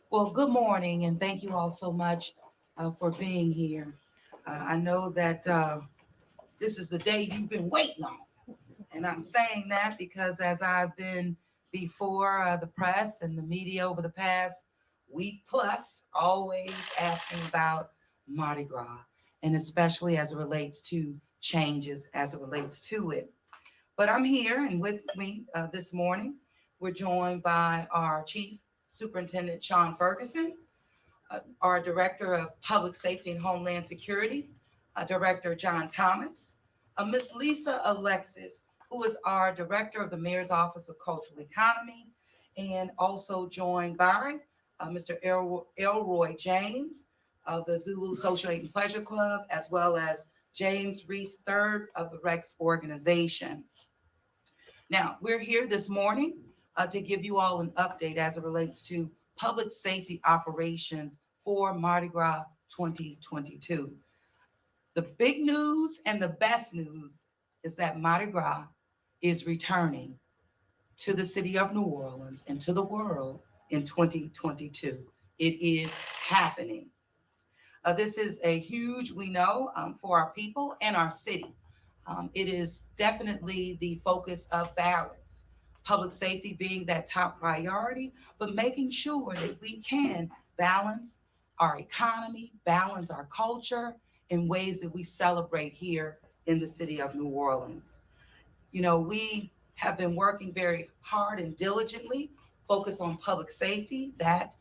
Well, good morning, and thank you all so much for being here. I know that this is the day you've been waiting on, and I'm saying that because as I've been before the press and the media over the past week plus, always asking about Mardi Gras, and especially as it relates to changes as it relates to it. But I'm here, and with me this morning, we're joined by our Chief Superintendent Sean Ferguson, our Director of Public Safety and Homeland Security, Director John Thomas, Miss Lisa Alexis, who is our Director of the Mayor's Office of Cultural Economy, and also joined by Mr. Elroy James of the Zulu Social Aid and Pleasure Club, as well as James Reese III of the Rex organization. Now, we're here this morning to give you all an update as it relates to public safety operations for Mardi Gras 2022. The big news and the best news is that Mardi Gras is returning to the city of New Orleans and to the world in 2022. It is happening. This is a huge, we know, for our people and our city. It is definitely the focus of balance, public safety being that top priority, but making sure that we can balance our economy, balance our culture in ways that we celebrate here in the city of New Orleans. You know, we have been working very hard and diligently focused on public safety, that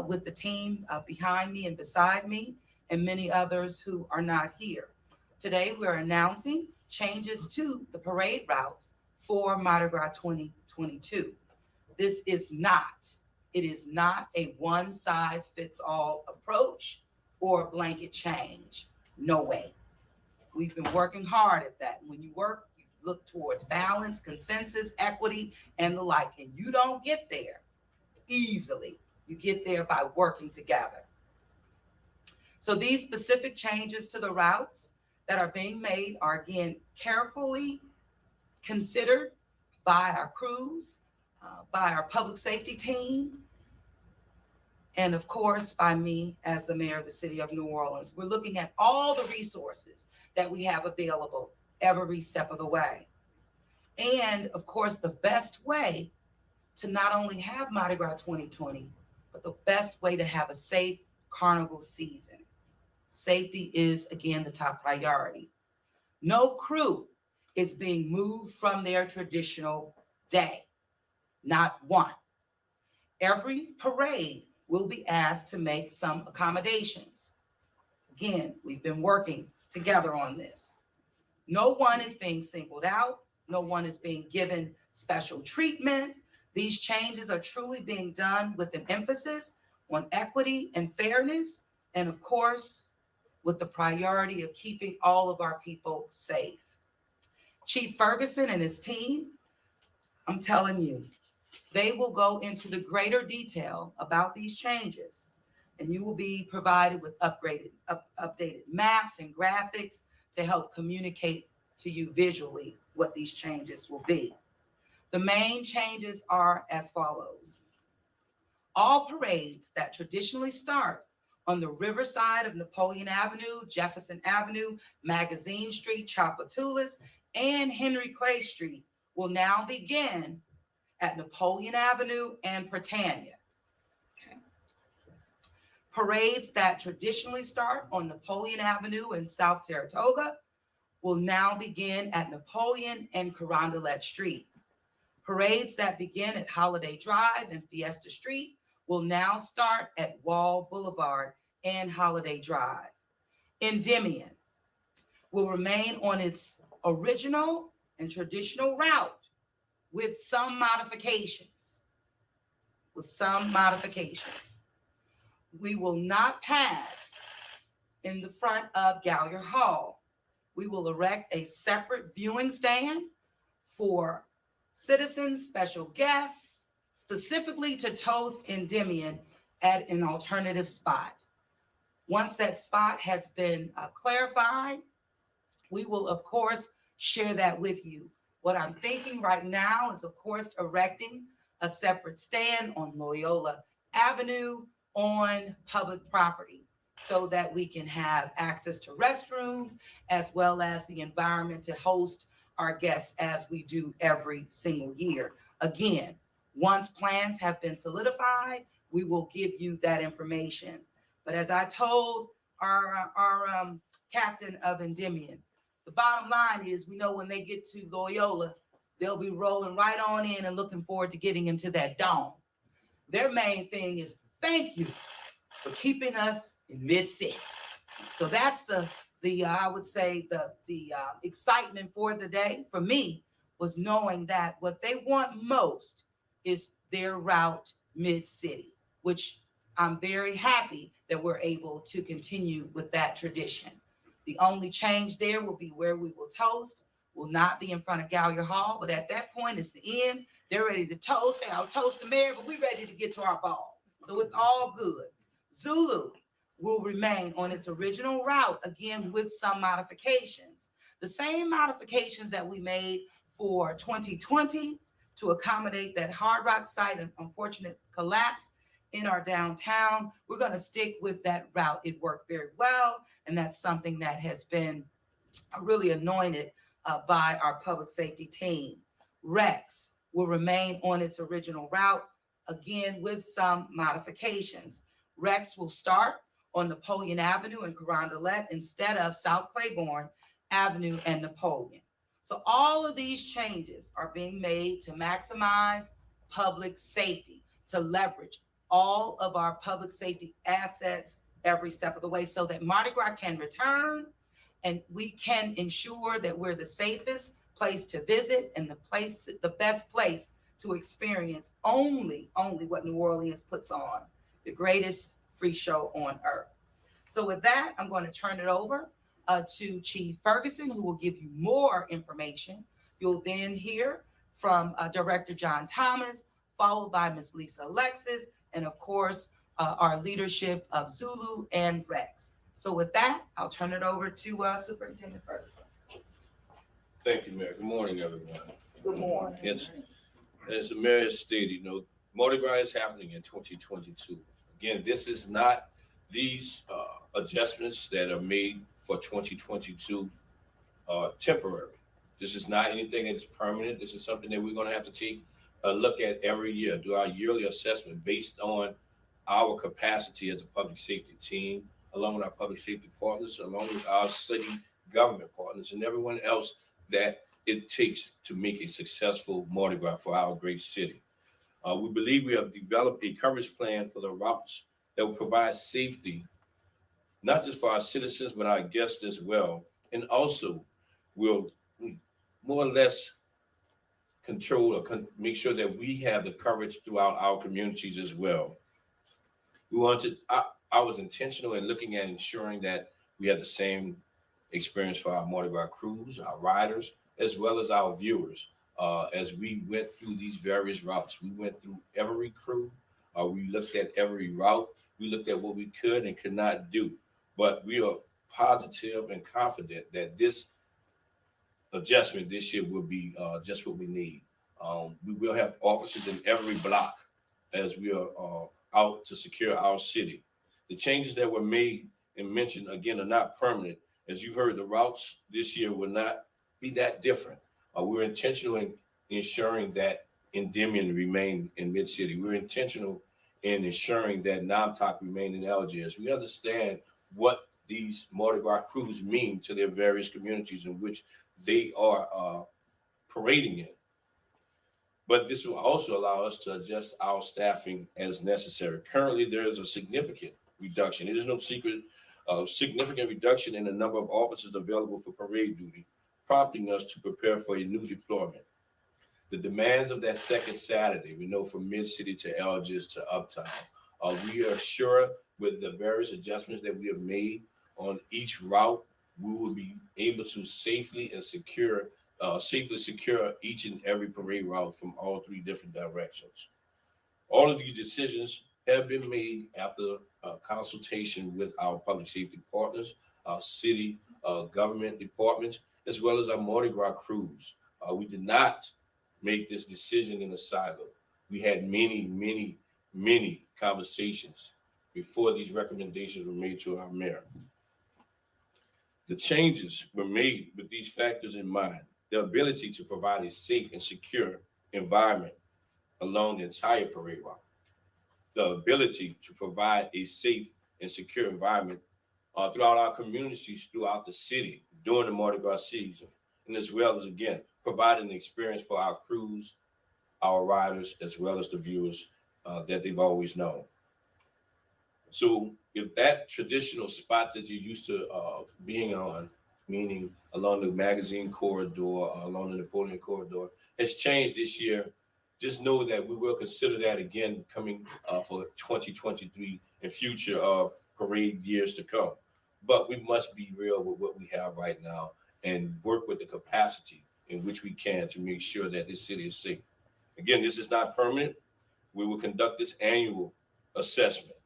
with the team behind me and beside me, and many others who are not here. Today, we're announcing changes to the parade routes for Mardi Gras 2022. It is not a one-size-fits-all approach or blanket change. No way. We've been working hard at that. When you work, you look towards balance, consensus, equity, and the like, and you don't get there easily. You get there by working together. So these specific changes to the routes that are being made are, again, carefully considered by our crews, by our public safety team, and of course, by me as the mayor of the city of New Orleans. We're looking at all the resources that we have available every step of the way. And of course, the best way to not only have Mardi Gras 2020, but the best way to have a safe carnival season. Safety is, again, the top priority. No crew is being moved from their traditional day, not one. Every parade will be asked to make some accommodations. Again, we've been working together on this. No one is being singled out. No one is being given special treatment. These changes are truly being done with an emphasis on equity and fairness, and of course, with the priority of keeping all of our people safe. Chief Ferguson and his team, I'm telling you, they will go into the greater detail about these changes, and you will be provided with updated maps and graphics to help communicate to you visually what these changes will be. The main changes are as follows. All parades that traditionally start on the riverside of Napoleon Avenue, Jefferson Avenue, Magazine Street, Tchoupitoulas, and Henry Clay Street will now begin at Napoleon Avenue and Prytania. Okay. Parades that traditionally start on Napoleon Avenue in South Saratoga will now begin at Napoleon and Carondelet Street. Parades that begin at Holiday Drive and Fiesta Street will now start at Wall Boulevard and Holiday Drive. Endymion will remain on its original and traditional route with some modifications. We will not pass in the front of Gallier Hall. We will erect a separate viewing stand for citizens, special guests, specifically to toast Endymion at an alternative spot. Once that spot has been clarified we will, of course, share that with you. What I'm thinking right now is, of course, erecting a separate stand on Loyola Avenue on public property so that we can have access to restrooms as well as the environment to host our guests as we do every single year. Again, once plans have been solidified, we will give you that information. But as I told our captain of Endymion, the bottom line is we know when they get to Loyola, they'll be rolling right on in and looking forward to getting into that dome. Their main thing is thank you for keeping us in mid-city. So that's the I would say the excitement for the day for me was knowing that what they want most is their route mid-city, which I'm very happy that we're able to continue with that tradition. The only change there will be where we will toast. Will not be in front of Gallier Hall, but at that point, it's the end. They're ready to toast. Say, I'll toast the mayor, but we're ready to get to our ball. So it's all good. Zulu will remain on its original route, again, with some modifications. The same modifications that we made for 2020 to accommodate that Hard Rock site and unfortunate collapse in our downtown. We're going to stick with that route. It worked very well, and that's something that has been really anointed by our public safety team. Rex will remain on its original route, again, with some modifications. Rex will start on Napoleon Avenue and Carondelet instead of South Claiborne Avenue and Napoleon. So all of these changes are being made to maximize public safety, to leverage all of our public safety assets every step of the way so that Mardi Gras can return and we can ensure that we're the safest place to visit and the best place to experience only what New Orleans puts on, the greatest free show on earth. So with that, I'm going to turn it over to Chief Ferguson, who will give you more information. You'll then hear from Director John Thomas, followed by Ms. Lisa Alexis, and of course, our leadership of Zulu and Rex. So with that, I'll turn it over to Superintendent Ferguson. Thank you, Mayor. Good morning, everyone. Good morning. As the Mayor stated, Mardi Gras is happening in 2022. Again, this is not these adjustments that are made for 2022 temporary. This is not anything that is permanent. This is something that we're going to have to take a look at every year, do our yearly assessment based on our capacity as a public safety team, along with our public safety partners, along with our city government partners, and everyone else that it takes to make a successful Mardi Gras for our great city. We believe we have developed a coverage plan for the routes that will provide safety, not just for our citizens, but our guests as well. And also will more or less control or make sure that we have the coverage throughout our communities as well. I was intentional in looking at ensuring that we have the same experience for our Mardi Gras crews, our riders, as well as our viewers. As we went through these various routes, we went through every crew. We looked at every route. We looked at what we could and could not do. But we are positive and confident that this adjustment this year will be just what we need. We will have officers in every block as we are out to secure our city. The changes that were made and mentioned, again, are not permanent. As you've heard, the routes this year will not be that different. We're intentional in ensuring that Endymion remain in Mid-City. We're intentional in ensuring that Namtok remain in Algiers. We understand what these Mardi Gras crews mean to their various communities in which they are parading in. But this will also allow us to adjust our staffing as necessary. Currently, there is a significant reduction. It is no secret, significant reduction in the number of officers available for parade duty, prompting us to prepare for a new deployment. The demands of that second Saturday, we know from Mid-City to Algiers to Uptown, we are sure with the various adjustments that we have made on each route, we will be able to safely secure each and every parade route from all three different directions. All of these decisions have been made after consultation with our public safety partners, our city government departments, as well as our Mardi Gras crews. We did not make this decision in a silo. We had many conversations before these recommendations were made to our mayor. The changes were made with these factors in mind: the ability to provide a safe and secure environment along the entire parade route, the ability to provide a safe and secure environment throughout our communities, throughout the city during the Mardi Gras season, and as well as, again, providing an experience for our crews, our riders, as well as the viewers that they've always known. So if that traditional spot that you're used to being on, meaning along the magazine corridor, along the Napoleon corridor, has changed this year, just know that we will consider that again coming for 2023 and future parade years to come. But we must be real with what we have right now and work with the capacity in which we can to make sure that this city is safe. Again, this is not permanent. We will conduct this annual assessment.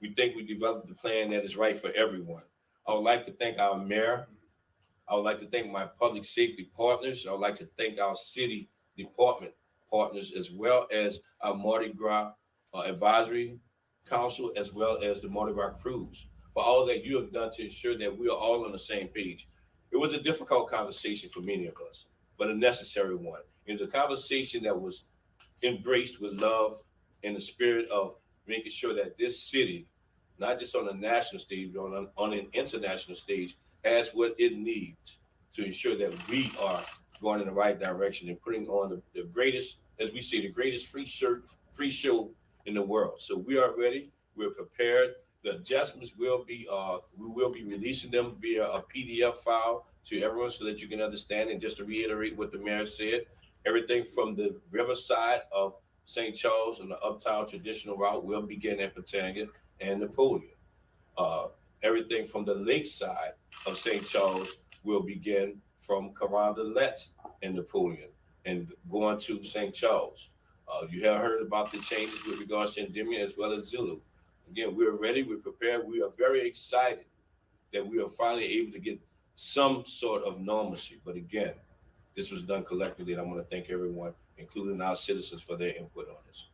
We think we developed the plan that is right for everyone. I would like to thank our mayor. I would like to thank my public safety partners. I would like to thank our city department partners, as well as our Mardi Gras advisory council, as well as the Mardi Gras crews, for all that you have done to ensure that we are all on the same page. It was a difficult conversation for many of us, but a necessary one. It was a conversation that was embraced with love and the spirit of making sure that this city, not just on a national stage, but on an international stage, has what it needs to ensure that we are going in the right direction and putting on the greatest, as we say, the greatest free show in the world. So we are ready. We're prepared. The adjustments will be, we will be releasing them via a PDF file to everyone so that you can understand. And just to reiterate what the mayor said, everything from the riverside of St. Charles and the uptown traditional route will begin at Patanga and Napoleon. Uh, Everything from the lakeside of St. Charles will begin from Carondelet and Napoleon and going to St. Charles. You have heard about the changes with regards to Endymion as well as Zulu. Again, we're ready, we're prepared, we are very excited that we are finally able to get some sort of normalcy. But again, this was done collectively, and I want to thank everyone, including our citizens, for their input on this.